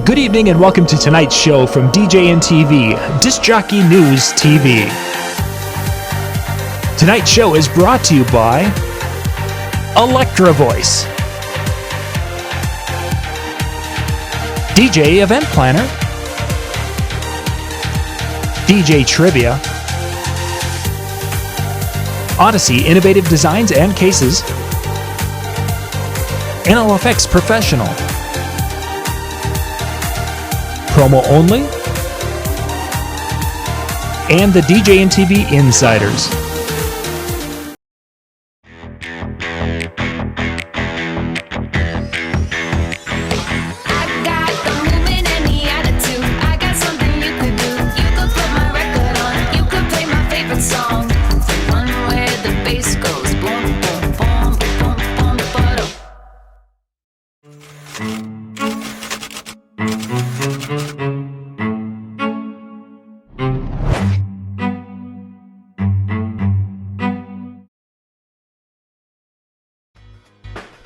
Good evening and welcome to tonight's show from DJNTV, Disc Jockey News TV. Tonight's show is brought to you by Electra Voice, DJ Event Planner, DJ Trivia, Odyssey Innovative Designs and Cases, NLFX Professional, Promo Only, and the DJNTV Insiders.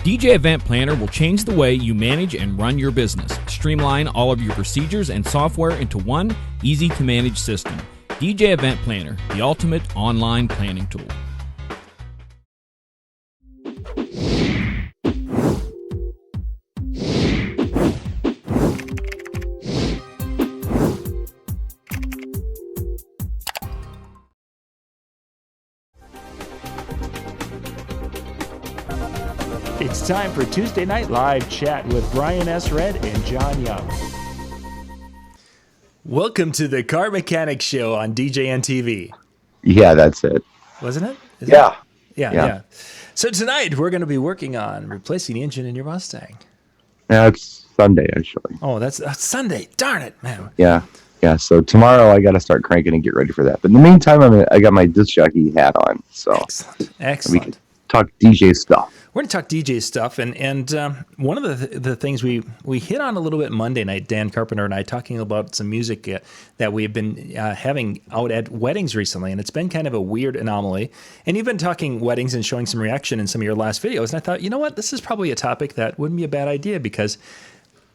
DJ Event Planner will change the way you manage and run your business. Streamline all of your procedures and software into one easy-to-manage system. DJ Event Planner, the ultimate online planning tool. It's time for Tuesday Night Live Chat with Brian S. Red and John Young. Welcome to the Car Mechanic Show on DJNTV. Yeah, that's it. Wasn't it? Yeah. So tonight we're going to be working on replacing the engine in your Mustang. Yeah, it's Sunday, actually. Oh, that's Sunday. Darn it, man. Yeah. So tomorrow I got to start cranking and get ready for that. But in the meantime, I got my disc jockey hat on. So Excellent. We can talk DJ stuff. We're going to talk DJ stuff, and one of the things we hit on a little bit Monday night, Dan Carpenter and I, talking about some music that we've been having out at weddings recently, and it's been kind of a weird anomaly. And you've been talking weddings and showing some reaction in some of your last videos, and I thought, you know what, this is probably a topic that wouldn't be a bad idea, because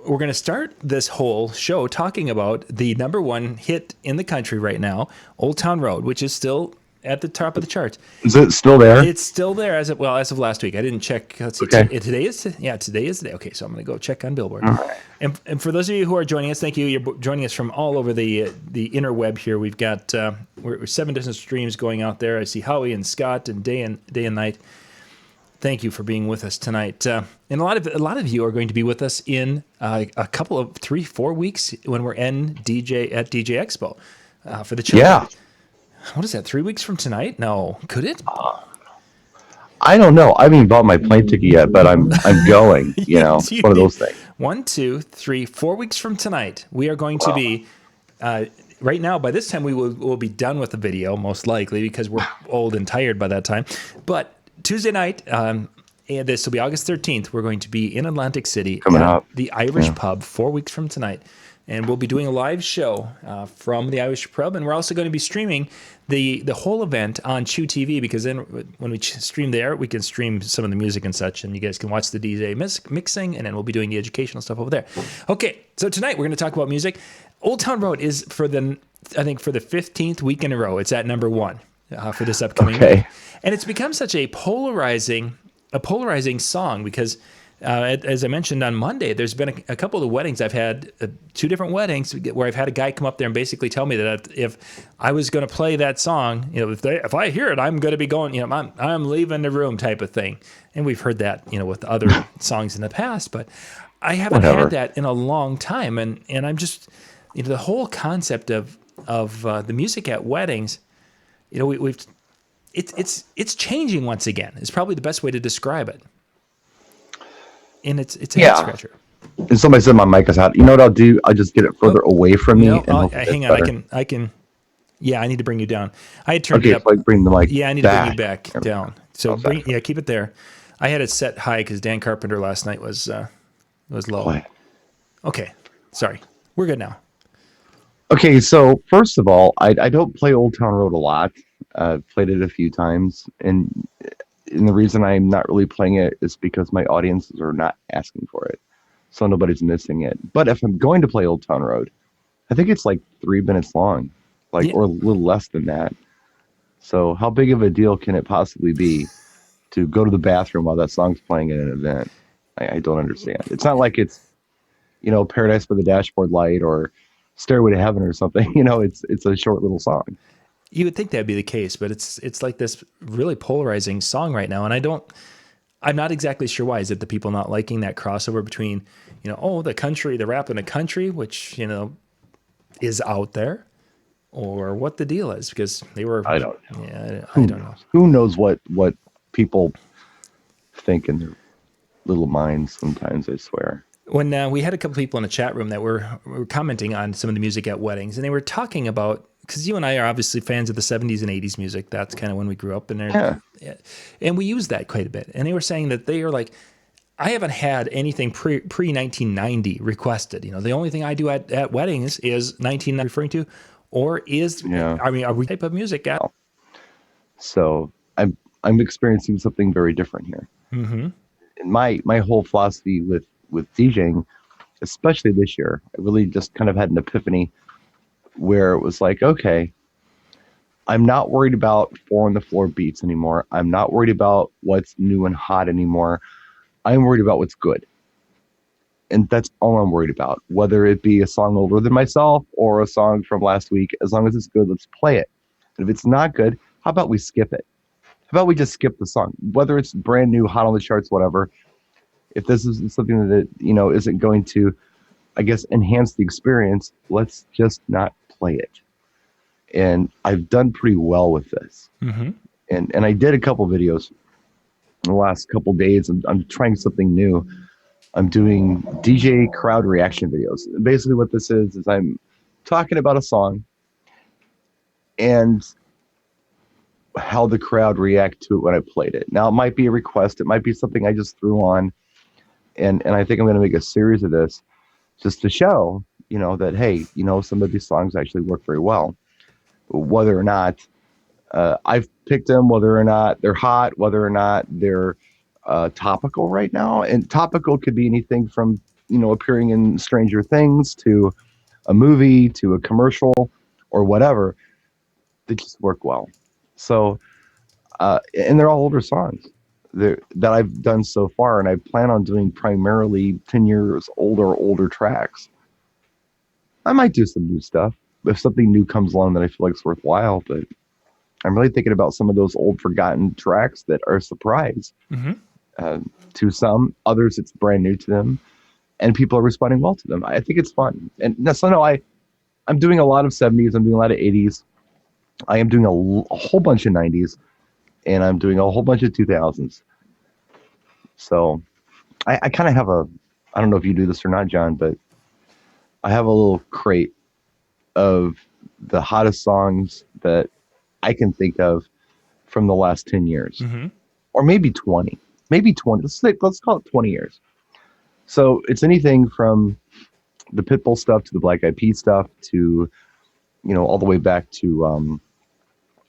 we're going to start this whole show talking about the number one hit in the country right now, Old Town Road, which is still at the top of the charts. Is it still there? It's still there as of last week. I didn't check. Let's see. Okay. Today is the day. Okay, so I'm going to go check on Billboard. All right. And for those of you who are joining us, thank you. You're joining us from all over the interweb here. We've got we're 7 different streams going out there. I see Howie and Scott and day and night. Thank you for being with us tonight. And a lot of you are going to be with us in a couple of 3-4 weeks when we're in DJ Expo for the children. Yeah. What is that, 3 weeks from tonight? No. Could it? I don't know. I haven't bought my plane ticket yet, but I'm going. You know, it's one of those things. 1, 2, 3, 4 weeks from tonight, we are going to be, right now, by this time, we'll be done with the video, most likely, because we're old and tired by that time. But Tuesday night, and this will be August 13th, we're going to be in Atlantic City Coming up. The Irish Pub 4 weeks from tonight. And we'll be doing a live show from the Irish Pub, and we're also going to be streaming the whole event on Chew TV, because then when we stream there, we can stream some of the music and such, and you guys can watch the DJ mixing, and then we'll be doing the educational stuff over there. Okay, so tonight we're going to talk about music. Old Town Road is for the 15th week in a row. It's at number 1 for this upcoming week. And it's become such a polarizing song because, as I mentioned on Monday, there's been a couple of weddings. I've had 2 different weddings where I've had a guy come up there and basically tell me that if I was going to play that song, if I hear it, I'm going to be going, I'm leaving the room type of thing. And we've heard that, with other songs in the past, but I haven't had that in a long time. And I'm just, the whole concept of the music at weddings, it's changing once again. Is probably the best way to describe it. And it's a head scratcher. And somebody said my mic is hot. You know what I'll do? I'll just get it further away from me. Hang on. I can. Yeah, I need to bring you down. I had turned it up. So I bring the mic. Yeah, I need to bring you back down. So keep it there. I had it set high because Dan Carpenter last night was low. Boy. Okay, sorry. We're good now. Okay, so first of all, I don't play Old Town Road a lot. I've played it a few times, and the reason I'm not really playing it is because my audiences are not asking for it. so nobody's missing it. But if I'm going to play Old Town Road, I think it's like 3 minutes long, like, Yeah. or a little less than that. So how big of a deal can it possibly be to go to the bathroom while that song's playing at an event? I don't understand. It's not like it's, Paradise by the Dashboard Light or Stairway to Heaven or something. It's a short little song. You would think that'd be the case, but it's like this really polarizing song right now, and I'm not exactly sure why. Is it the people not liking that crossover between, the country, the rap in the country, which, is out there, or what the deal is? Because they were, I don't know. yeah, I don't know. Who knows what people think in their little minds sometimes, I swear. When we had a couple people in a chat room that were commenting on some of the music at weddings, and they were talking about, because you and I are obviously fans of the 70s and 80s music. That's kind of when we grew up in there. Yeah. And we use that quite a bit. And they were saying that they are like, I haven't had anything pre 1990 requested. The only thing I do at weddings is 1990 referring to, or is, I mean, are we type of music at? So I'm experiencing something very different here. Mm-hmm. And my whole philosophy with DJing, especially this year, I really just kind of had an epiphany where it was like, okay, I'm not worried about 4 on the floor beats anymore. I'm not worried about what's new and hot anymore. I'm worried about what's good. And that's all I'm worried about, whether it be a song older than myself or a song from last week. As long as it's good, let's play it. And if it's not good, how about we skip it? How about we just skip the song? Whether it's brand new, hot on the charts, whatever. If this is something that, isn't going to, I guess, enhance the experience, let's just not play it. And I've done pretty well with this. Mm-hmm. And I did a couple videos in the last couple days. I'm trying something new. I'm doing DJ crowd reaction videos. Basically what this is I'm talking about a song and how the crowd react to it when I played it. Now, it might be a request. It might be something I just threw on. And I think I'm going to make a series of this just to show, that, hey, some of these songs actually work very well. Whether or not I've picked them, whether or not they're hot, whether or not they're topical right now. And topical could be anything from, appearing in Stranger Things to a movie to a commercial or whatever. They just work well. So, and they're all older songs that I've done so far, and I plan on doing primarily 10 years older tracks. I might do some new stuff if something new comes along that I feel like is worthwhile, but I'm really thinking about some of those old forgotten tracks that are a surprise to some. Others, it's brand new to them, and people are responding well to them. I think it's fun. And so, no, I'm doing a lot of 70s. I'm doing a lot of 80s. I am doing a whole bunch of 90s, and I'm doing a whole bunch of 2000s. So I kind of have I don't know if you do this or not, John, but I have a little crate of the hottest songs that I can think of from the last 10 years, or maybe 20, let's call it 20 years. So it's anything from the Pitbull stuff to the Black Eyed Peas stuff to, all the way back to,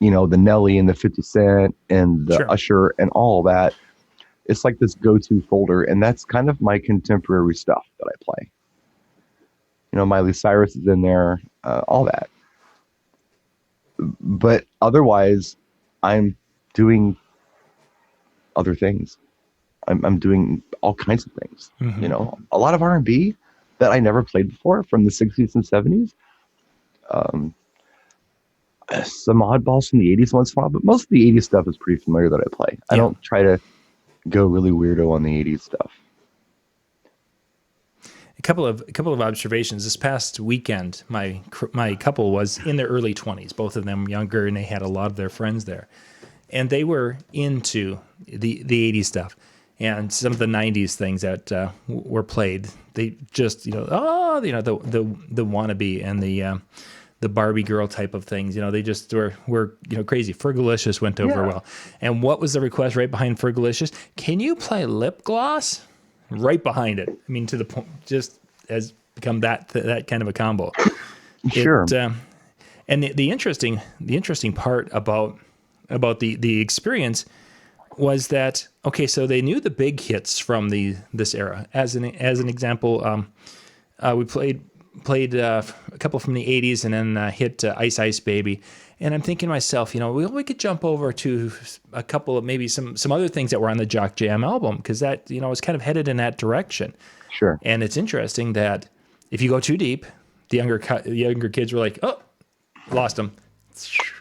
the Nelly and the 50 Cent and the Usher and all that. It's like this go-to folder, and that's kind of my contemporary stuff that I play. Miley Cyrus is in there, all that. But otherwise, I'm doing other things. I'm doing all kinds of things. A lot of R&B that I never played before from the 60s and 70s. Some oddballs from the 80s once in a while, but most of the 80s stuff is pretty familiar that I play. I don't try to go really weirdo on the 80s stuff. A couple of observations. This past weekend, my couple was in their early 20s, both of them younger, and they had a lot of their friends there, and they were into the 80s stuff and some of the 90s things that were played. They just the wannabe and the Barbie girl type of things. They just were crazy. Fergalicious went over well. And what was the request right behind Fergalicious? Can you play Lip Gloss? Right behind it. I mean, to the point, just has become that kind of a combo. Sure. And the interesting part about the experience was that okay? So they knew the big hits from this era. As an example, we played a couple from the '80s, and then hit Ice Ice Baby. And I'm thinking to myself, we could jump over to a couple of maybe some other things that were on the Jock Jam album, because that was kind of headed in that direction. Sure. And it's interesting that if you go too deep, the younger kids were like, "Oh, lost them."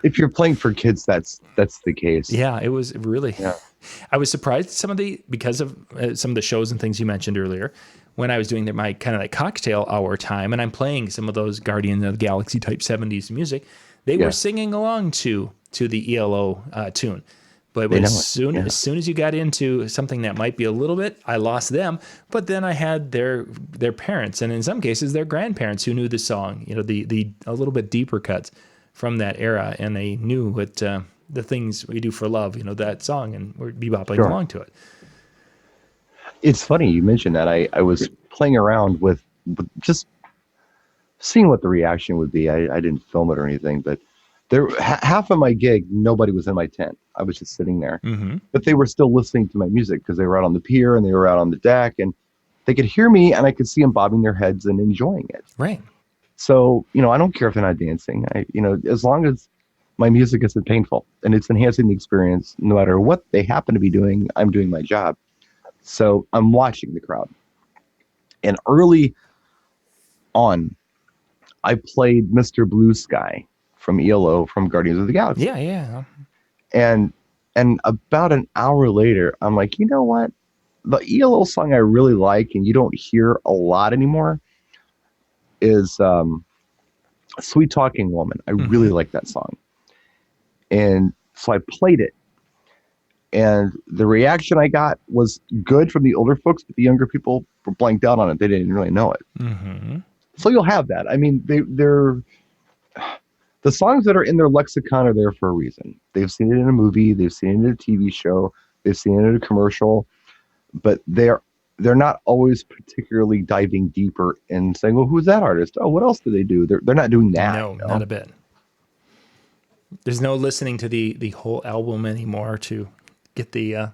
If you're playing for kids, that's the case. Yeah, it was really. Yeah. I was surprised because of some of the shows and things you mentioned earlier. When I was doing my kind of like cocktail hour time, and I'm playing some of those Guardians of the Galaxy type '70s music, they were singing along to the ELO tune. But as soon as you got into something that might be a little bit, I lost them. But then I had their parents, and in some cases their grandparents, who knew the song, the a little bit deeper cuts from that era, and they knew what the things we do for love, that song, and we're bebopping along to it. It's funny you mentioned that. I was playing around with just seeing what the reaction would be. I didn't film it or anything, but half of my gig, nobody was in my tent. I was just sitting there, but they were still listening to my music because they were out on the pier and they were out on the deck, and they could hear me, and I could see them bobbing their heads and enjoying it. Right. So, I don't care if they're not dancing. As long as my music isn't painful and it's enhancing the experience, no matter what they happen to be doing, I'm doing my job. So I'm watching the crowd. And early on, I played Mr. Blue Sky from ELO from Guardians of the Galaxy. Yeah. And about an hour later, I'm like, you know what? The ELO song I really like, and you don't hear a lot anymore, is Sweet Talking Woman. I really like that song. And so I played it. And the reaction I got was good from the older folks, but the younger people were blanked out on it. They didn't really know it. So you'll have that. I mean, they're the songs that are in their lexicon are there for a reason. They've seen it in a movie. They've seen it in a TV show. They've seen it in a commercial. But they're not always particularly diving deeper and saying, well, who's that artist? Oh, what else do they do? They're not doing that. No, not a bit. There's no listening to the whole album anymore to get the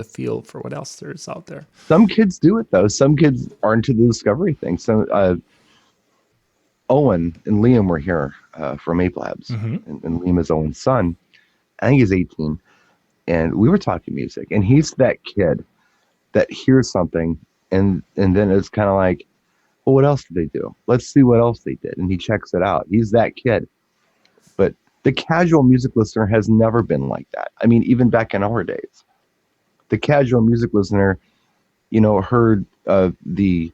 feel for what else there is out there. Some kids do it, though. Some kids are into the discovery thing. So Owen and Liam were here from Ape Labs, and Liam is Owen's son. I think he's 18. And we were talking music, and he's that kid that hears something, and then it's kind of like, well, what else did they do? Let's see what else they did. And he checks it out. He's that kid. But the casual music listener has never been like that. I mean, even back in our days, the casual music listener, heard the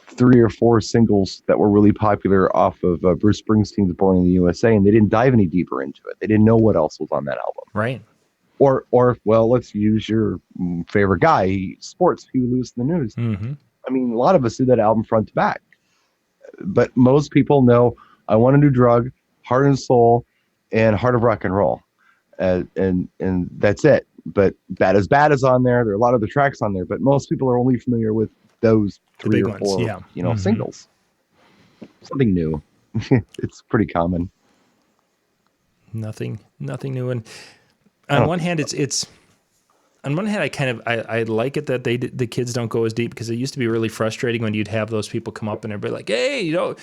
3 or 4 singles that were really popular off of Bruce Springsteen's Born in the USA, and they didn't dive any deeper into it. They didn't know what else was on that album. Right. Or well, let's use your favorite guy, sports, Huey Lewis in the News. I mean, a lot of us do that album front to back. But most people know I Want a New Drug, Heart and Soul, and Heart of Rock and Roll. And that's it. But Bad as Bad is on there. There are a lot of the tracks on there, but most people are only familiar with those 3 or 4 singles. Something new. It's pretty common. Nothing new. And on one hand, it's on one hand, I like it that the kids don't go as deep, because it used to be really frustrating when you'd have those people come up and everybody like, hey, go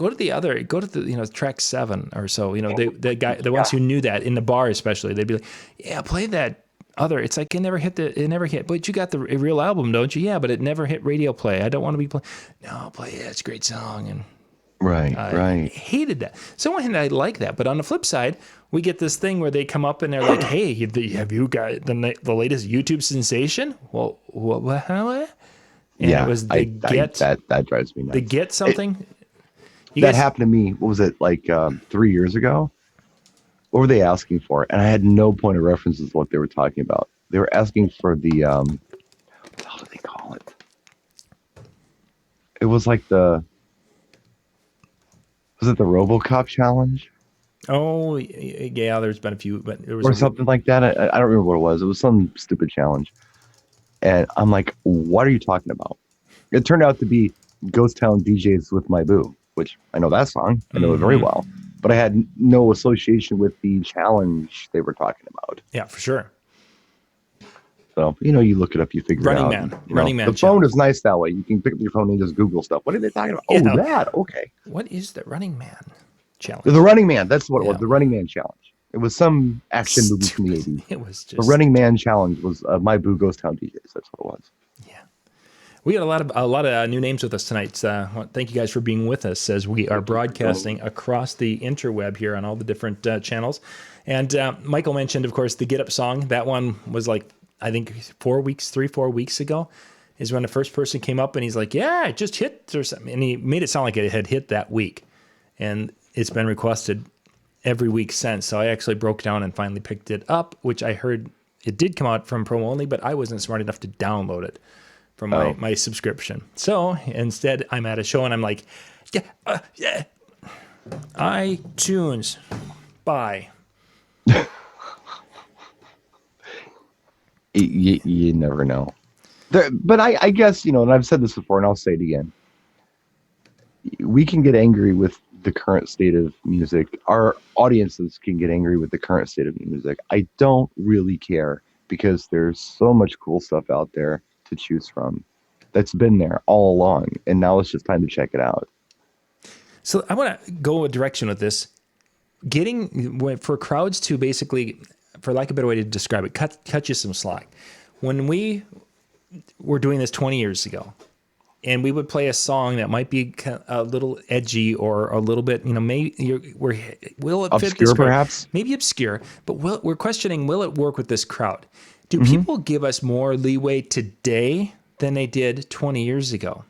to the track 7 or so. The ones who knew that in the bar especially, they'd be like, yeah, play that other. It's like it never hit. But you got the real album, don't you? Yeah, but it never hit radio play. I don't want to be playing. No, play it. It's a great song. And I hated that. So on one hand, I like that, but on the flip side, we get this thing where they come up and they're like, "Hey, have you got the latest YouTube sensation?" Well, what? And it was that drives me nuts. They get something. That happened to me. What was it, like 3 years ago? What were they asking for? And I had no point of reference as to what they were talking about. They were asking for the what the hell do they call it? It was like was it the RoboCop challenge? Oh, yeah, there's been a few, but there was or something like that. I don't remember what it was. It was some stupid challenge. And I'm like, what are you talking about? It turned out to be Ghost Town DJs with My Boo, which I know that song. I know it very well. But I had no association with the challenge they were talking about. Yeah, for sure. So, you look it up, you figure Running it out. Man. You know, Running Man the phone challenge. is nice that way. You can pick up your phone and just Google stuff. What are they talking about? Yeah. Oh, that. Okay. What is the Running Man challenge? The Running Man. That's what it was. Yeah. The Running Man challenge. It was some action movie from the Stupid. 80s. It was just The Running Man challenge was My Boo Ghost Town DJs. That's what it was. Yeah. We got a lot of new names with us tonight. Thank you guys for being with us as we are broadcasting across the interweb here on all the different channels. And Michael mentioned, of course, the Get Up song. That one was like, I think 4 weeks ago is when the first person came up and he's like, yeah, it just hit or something. And he made it sound like it had hit that week. And it's been requested every week since. So I actually broke down and finally picked it up, which I heard it did come out from promo only, but I wasn't smart enough to download it from my subscription. So instead, I'm at a show and I'm like, yeah, iTunes, bye. You never know. But I guess, and I've said this before and I'll say it again. We can get angry with the current state of music. Our audiences can get angry with the current state of music. I don't really care because there's so much cool stuff out there to choose from that's been there all along. And now it's just time to check it out. So I want to go a direction with this. For crowds to basically, for lack of a better way to describe it, cut you some slack. When we were doing this 20 years ago, and we would play a song that might be a little edgy or a little bit, will it fit this crowd? Perhaps? Maybe obscure, but we're questioning, will it work with this crowd? Do people give us more leeway today than they did 20 years ago?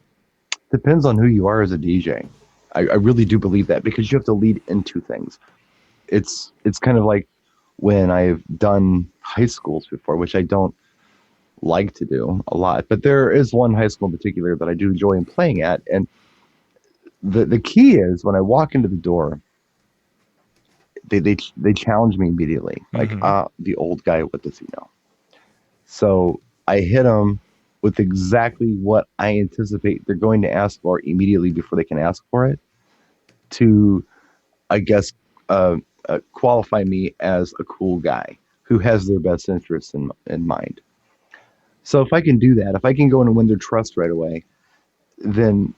Depends on who you are as a DJ. I really do believe that because you have to lead into things. It's kind of like when I've done high schools before, which I don't like to do a lot, but there is one high school in particular that I do enjoy playing at, and the key is when I walk into the door, they challenge me immediately, like the old guy, what does he know? So I hit them with exactly what I anticipate they're going to ask for immediately before they can ask for it, to I guess qualify me as a cool guy who has their best interests in mind. So if I can do that, if I can go in and win their trust right away, then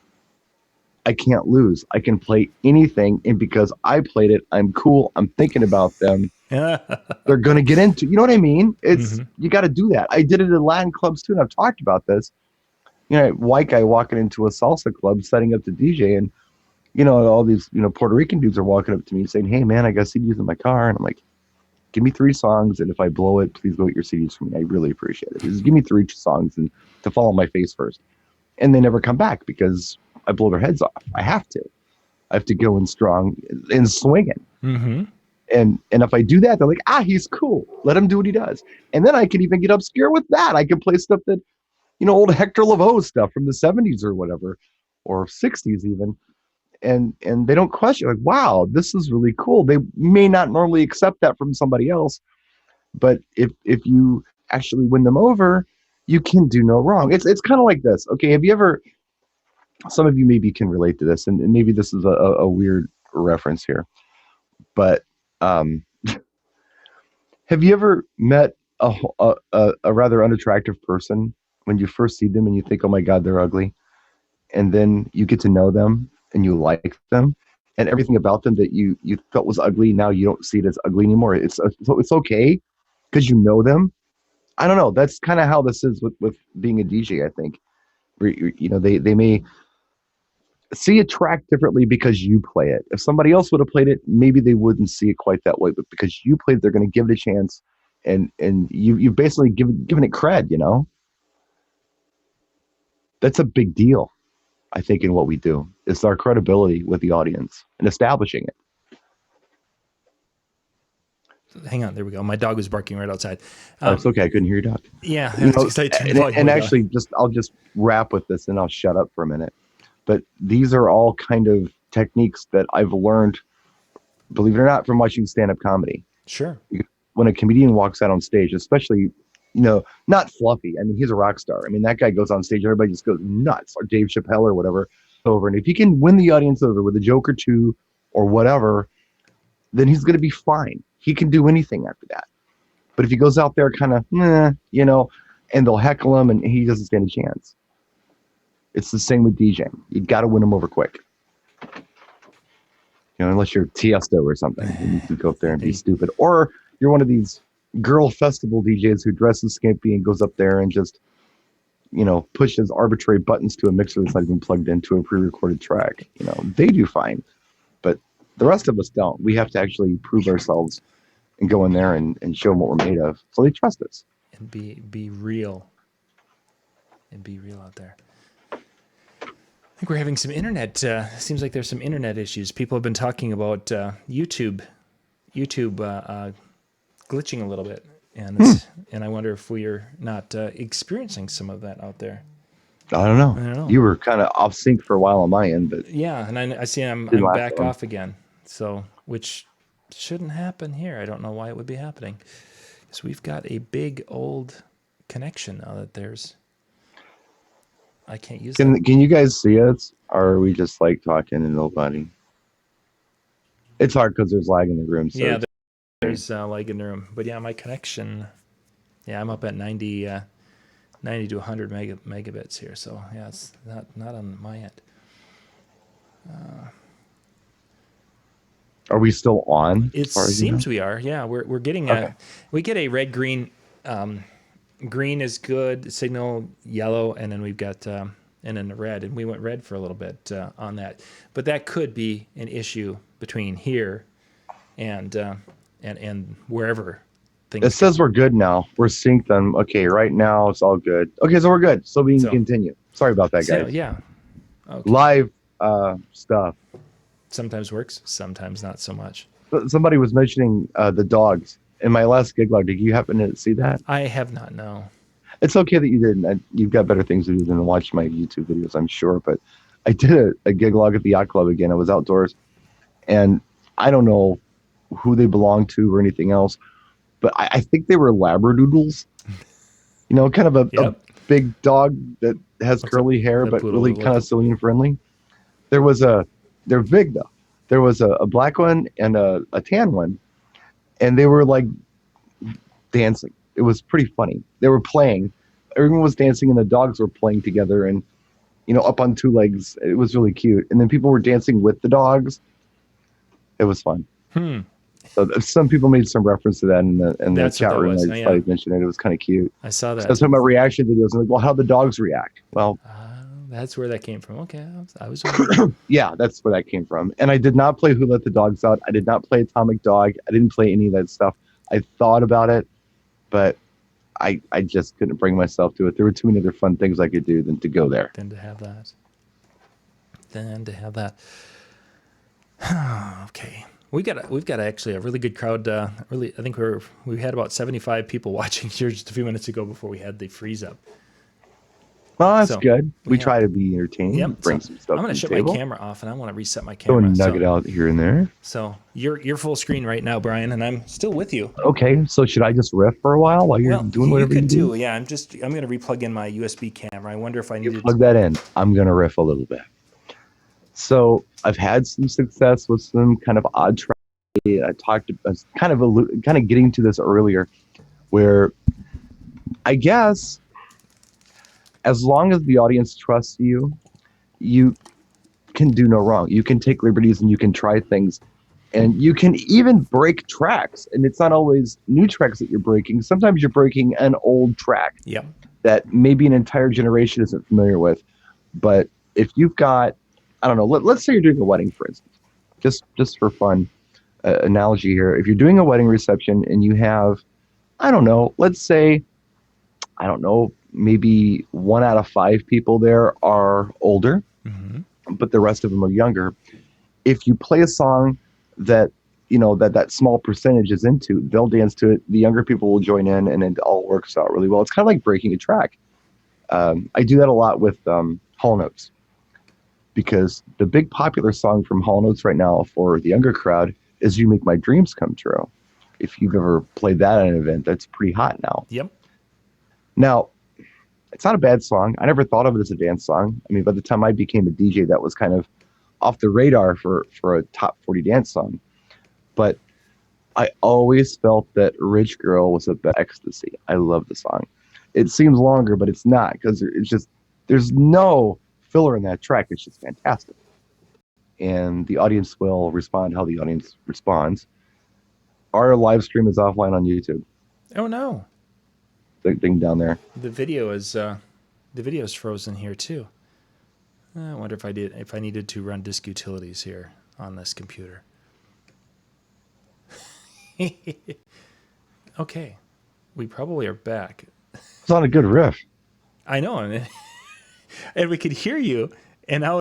I can't lose. I can play anything, and because I played it, I'm cool. I'm thinking about them. They're going to get into, you know what I mean? It's you got to do that. I did it in Latin clubs too, and I've talked about this. White guy walking into a salsa club, setting up to DJ, and all these Puerto Rican dudes are walking up to me saying, "Hey man, I got CDs in my car," and I'm like, give me 3 songs, and if I blow it, please go get your CDs for me. I really appreciate it. Just give me 3 songs and to fall on my face first. And they never come back because I blow their heads off. I have to go in strong and swinging. And if I do that, they're like, he's cool. Let him do what he does. And then I can even get obscure with that. I can play stuff that, old Hector Lavoe stuff from the 70s or whatever, or 60s even. And they don't question, like, wow, this is really cool. They may not normally accept that from somebody else, but if you actually win them over, you can do no wrong. It's kind of like this. Okay, have you ever, some of you maybe can relate to this, and maybe this is a weird reference here, but have you ever met a rather unattractive person when you first see them and you think, oh my God, they're ugly, and then you get to know them and you like them, and everything about them that you felt was ugly, now you don't see it as ugly anymore. It's okay because you know them. I don't know. That's kind of how this is with being a DJ, I think. They may see a track differently because you play it. If somebody else would have played it, maybe they wouldn't see it quite that way. But because you played, they're going to give it a chance, and you've basically given it cred. That's a big deal, I think, in what we do. It's our credibility with the audience and establishing it. Hang on, there we go. My dog was barking right outside. It's okay. I couldn't hear your dog. Yeah, and actually, I'll just wrap with this, and I'll shut up for a minute. But these are all kind of techniques that I've learned, believe it or not, from watching stand-up comedy. Sure. When a comedian walks out on stage, especially, not Fluffy. I mean, he's a rock star. I mean, that guy goes on stage, everybody just goes nuts, or Dave Chappelle or whatever. And if he can win the audience over with a joke or two or whatever, then he's going to be fine. He can do anything after that. But if he goes out there kind of, and they'll heckle him, and he doesn't stand a chance. It's the same with DJing. You got to win them over quick. Unless you're Tiesto or something, and you can go up there and be stupid, or you're one of these girl festival DJs who dresses skimpy and goes up there and just, pushes arbitrary buttons to a mixer that's not even plugged into a pre-recorded track. They do fine, but the rest of us don't. We have to actually prove ourselves and go in there and show them what we're made of, so they trust us. And be real. And be real out there. I think we're having some internet. Seems like there's some internet issues. People have been talking about YouTube glitching a little bit, and I wonder if we are not experiencing some of that out there. I don't know. You were kind of off sync for a while on my end, but yeah, and I see I'm back off again. So, which shouldn't happen here. I don't know why it would be happening. So we've got a big old connection now that there's. I can't use it. Can you guys see us? Or are we just like talking to nobody? It's hard because there's lag in the room. So yeah, there's lag in the room. But yeah, my connection, I'm up at 90 to 100 megabits here. So yeah, it's not on my end. Are we still on? It seems we are. Yeah, we're getting we get a red green. Green is good, signal yellow, and then we've got and then the red, and we went red for a little bit on that. But that could be an issue between here and wherever things. It says we're good now. We're synced on. Okay, right now it's all good. Okay, so we're good. So we can continue. Sorry about that, guys. Yeah. Okay. Live stuff. Sometimes works, sometimes not so much. Somebody was mentioning the dogs. In my last gig log, did you happen to see that? I have not, no. It's okay that you didn't. You've got better things to do than watch my YouTube videos, I'm sure. But I did a gig log at the yacht club again. I was outdoors, and I don't know who they belong to or anything else, but I think they were Labradoodles. Kind of a big dog that has curly hair, but really kind of silly and friendly. They're big though. There was a black one and a tan one. And they were like dancing. It was pretty funny. They were playing. Everyone was dancing and the dogs were playing together and, up on two legs. It was really cute. And then people were dancing with the dogs. It was fun. So some people made some reference to that in the chat room. I thought you mentioned it. It was kind of cute. I saw that. So I was talking about reaction videos. I'm like, well, how'd the dogs react? Well, that's where that came from. Okay. I was. Yeah, that's where that came from. And I did not play Who Let the Dogs Out. I did not play Tomic Dog. I didn't play any of that stuff. I thought about it, but I just couldn't bring myself to it. There were too many other fun things I could do than to go there. Than to have that. Okay. We've got actually a really good crowd. I think we had about 75 people watching here just a few minutes ago before we had the freeze up. Well, that's good. We try to be entertaining. Bring some stuff. I'm going to shut my camera off, and I want to reset my camera. Go and nugget out here and there. So you're full screen right now, Brian, and I'm still with you. Okay, so should I just riff for a while you're doing whatever you do? Yeah, I'm going to replug in my USB camera. I wonder if I need to plug that in. I'm going to riff a little bit. So I've had some success with some kind of odd tracks. I was kind of getting to this earlier, where I guess, as long as the audience trusts you, you can do no wrong. You can take liberties and you can try things. And you can even break tracks. And it's not always new tracks that you're breaking. Sometimes you're breaking an old track that maybe an entire generation isn't familiar with. But if you've got, I don't know, let's say you're doing a wedding, for instance. Just for fun analogy here. If you're doing a wedding reception and you have, I don't know, let's say, maybe 1 out of 5 people there are older, but the rest of them are younger. If you play a song that, that small percentage is into, they'll dance to it. The younger people will join in and it all works out really well. It's kind of like breaking a track. I do that a lot with Hall Notes, because the big popular song from Hall Notes right now for the younger crowd is You Make My Dreams Come True. If you've ever played that at an event, that's pretty hot now. Yep. Now, it's not a bad song. I never thought of it as a dance song. I mean, by the time I became a DJ, that was kind of off the radar for a top 40 dance song. But I always felt that Rich Girl was a bit ecstasy. I love the song. it seems longer, but it's not, because it's just, there's no filler in that track. It's just fantastic. And the audience will respond how the audience responds. Our live stream is offline on YouTube. Oh no, The thing down there. the video is frozen here too. I wonder if I needed to run disk utilities here on this computer. Okay, we probably are back. It's not a good riff. I know, and we could hear you, and now